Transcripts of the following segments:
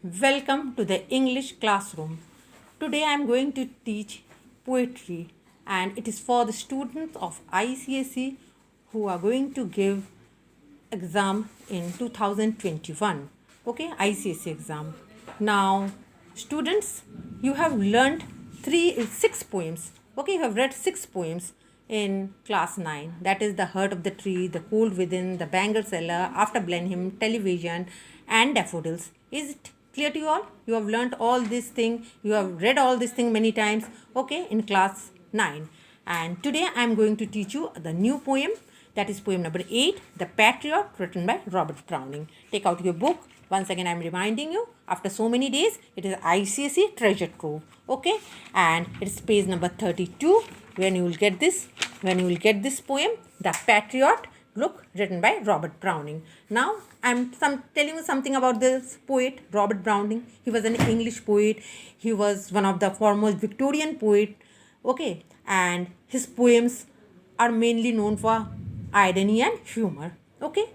Welcome to the English classroom. Today I am going to teach poetry and it is for the students of ICSE who are going to give exam in 2021. Okay, ICSE exam. Now, students, you have learned six poems. Okay, you have read six poems in class 9. That is The Heart of the Tree, The Cold Within, The Bangle Seller, After Blenheim, Television, and Daffodils. Is it clear to you all? You have learnt all these things. You have read all these things many times. Okay, in class 9. And today I am going to teach you the new poem. That is poem number 8, The Patriot, written by Robert Browning. Take out your book. Once again, I am reminding you, after so many days, it is ICSE Treasure Trove. Okay, and it is page number 32. When you will get this poem, The Patriot, look, written by Robert Browning. Now, I'm telling you something about this poet, Robert Browning. He was an English poet. He was one of the foremost Victorian poet. Okay, and his poems are mainly known for irony and humor. Okay,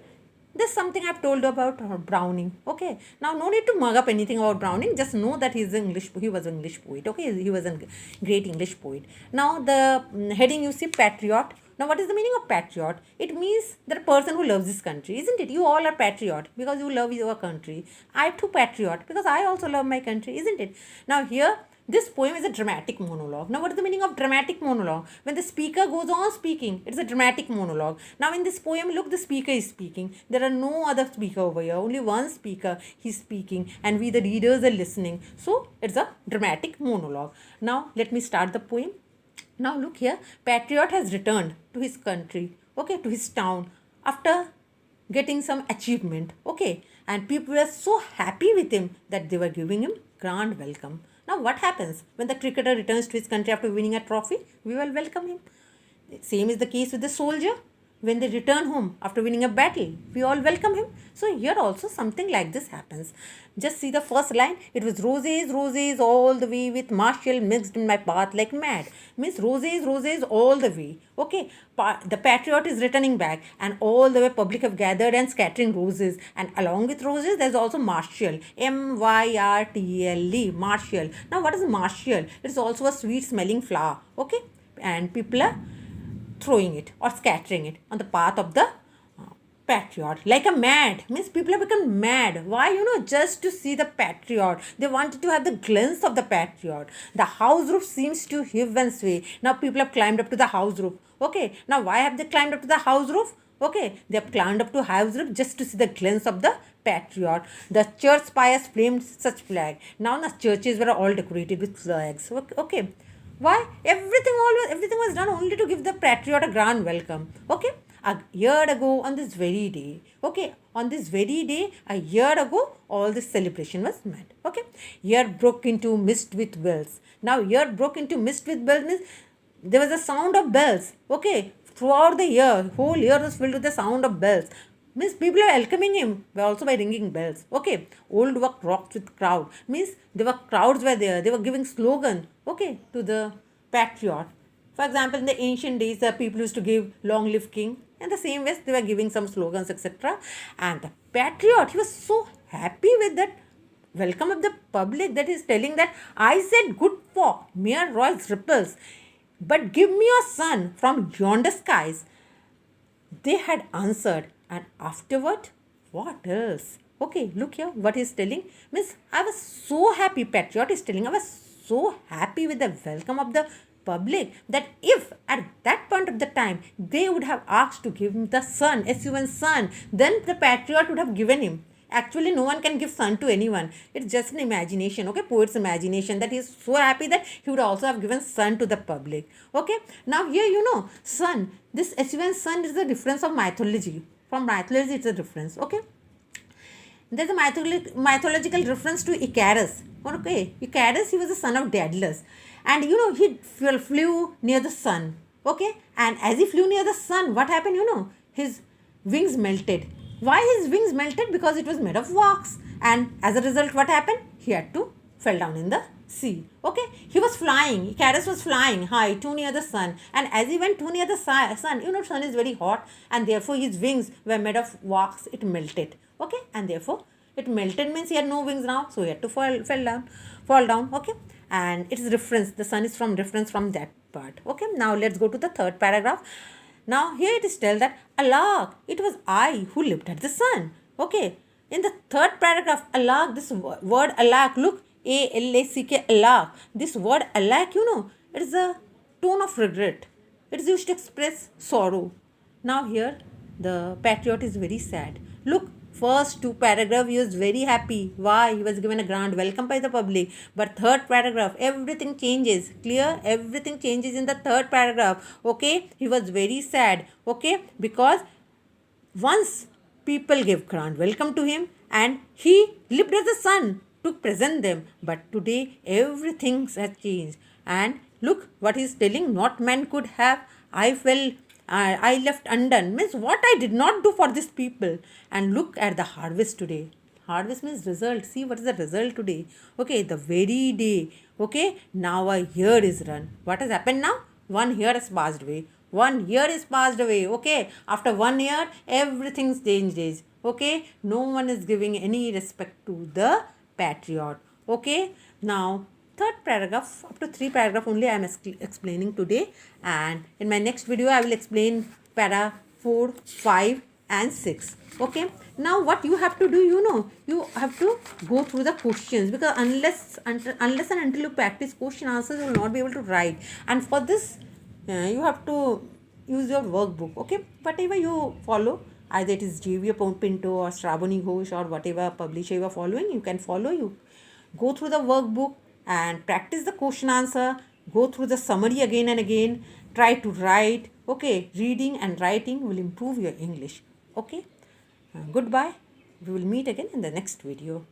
there's something I've told about Browning. Okay, now no need to mug up anything about Browning. Just know that he was an English poet. Okay, he was a great English poet. Now the heading you see, patriot. Now what is the meaning of patriot? It means the person who loves his country, isn't it? You all are patriot because you love your country. I too patriot because I also love my country, isn't it? Now here this poem is a dramatic monologue. Now, what is the meaning of dramatic monologue? When the speaker goes on speaking, it's a dramatic monologue. Now, in this poem, look, the speaker is speaking. There are no other speaker over here. Only one speaker, he's speaking, and we, the readers, are listening. So, it's a dramatic monologue. Now, let me start the poem. Now, look here. Patriot has returned to his country, okay, to his town, after getting some achievement, okay, and people were so happy with him that they were giving him grand welcome. Now what happens when the cricketer returns to his country after winning a trophy? We will welcome him. Same is the case with the soldier. When they return home after winning a battle, we all welcome him. So here also something like this happens. Just see the first line. It was roses, roses all the way with Marshall mixed in my path like mad. Means roses, roses all the way. Okay, the patriot is returning back and all the way public have gathered and scattering roses. And along with roses, there's also Marshall. Myrtle. Marshall. Now what is Marshall? It's also a sweet smelling flower. Okay, and people are throwing it or scattering it on the path of the patriot like a mad. Means people have become mad. Why? Just to see the patriot. They wanted to have the glimpse of the patriot. The house roof seems to heave and sway. Now people have climbed up to the house roof. Okay, now why have they climbed up to the house roof? Okay, they have climbed up to house roof just to see the glimpse of the patriot. The church spires flamed such flag. Now the churches were all decorated with flags. Okay. Why? Everything was done only to give the patriot a grand welcome. Okay? A year ago on this very day. Okay? On this very day, a year ago, all this celebration was made. Okay? Year broke into mist with bells. Now, year broke into mist with bells means there was a sound of bells. Okay? Throughout the year, whole year was filled with the sound of bells. Means people are welcoming him by also by ringing bells. Okay. Old work rocked with crowd. Means there were crowds were there. They were giving slogan, okay, to the patriot. For example, in the ancient days, the people used to give long live king. In the same way, they were giving some slogans, etc. And the patriot, he was so happy with that welcome of the public that he's telling that I said good for mere roy's ripples, but give me your son from yonder skies. They had answered, and afterward, what else? Okay, look here, what he's telling. Means I was so happy, Patriot is telling, I was so happy with the welcome of the public that if at that point of the time they would have asked to give him the son, S-U-N son, then the Patriot would have given him. Actually, no one can give son to anyone. It's just an imagination, okay? Poet's imagination that he's so happy that he would also have given son to the public. Okay? Now, here, son, this S-U-N son is the difference of mythology. From mythology, it's a difference. Okay? There's a mythological reference to Icarus. Okay? Icarus, he was the son of Daedalus. And, he flew near the sun. Okay? And as he flew near the sun, what happened, His wings melted. Why his wings melted? Because it was made of wax. And as a result, what happened? He had to fell down in the sea. Okay, he was flying. Icarus was flying high too near the sun, and as he went too near the sun, sun is very hot, and therefore his wings were made of wax. It melted. Okay, and therefore It melted means he had no wings now, so he had to fall down. Okay, and it is reference. The sun is from reference from that part. Okay, now let's go to the third paragraph. Now here it is tell that Allah, it was I who looked at the sun. Okay, in the third paragraph, Allah, this word Allah, look, A-L-A-C-K, Allah. This word Allah, it is a tone of regret. It is used to express sorrow. Now here the patriot is very sad. Look, first two paragraph he was very happy. Why? He was given a grand welcome by the public. But third paragraph, everything changes. Clear? Everything changes in the third paragraph. Okay? He was very sad. Okay? Because once people gave grand welcome to him and he lived as the sun to present them. But today everything has changed. And look what he is telling, not man could have. I left undone. Means what I did not do for these people. And look at the harvest today. Harvest means result. See what is the result today. Okay, the very day. Okay, now a year is run. What has happened now? 1 year has passed away. 1 year is passed away. Okay, after 1 year, everything's changed. Okay, no one is giving any respect to the patriot. Okay, now third paragraph, up to 3 paragraph only I am explaining today, and in my next video I will explain para 4, 5 and 6. Okay, now what you have to do, you have to go through the questions, because unless and until you practice question answers, you will not be able to write. And for this you have to use your workbook. Okay, whatever you follow, either it is JV Pinto or Shravani Ghosh or whatever publisher you are following, you can follow. You go through the workbook and practice the question answer, go through the summary again and again, try to write. Okay, reading and writing will improve your English. Okay, goodbye. We will meet again in the next video.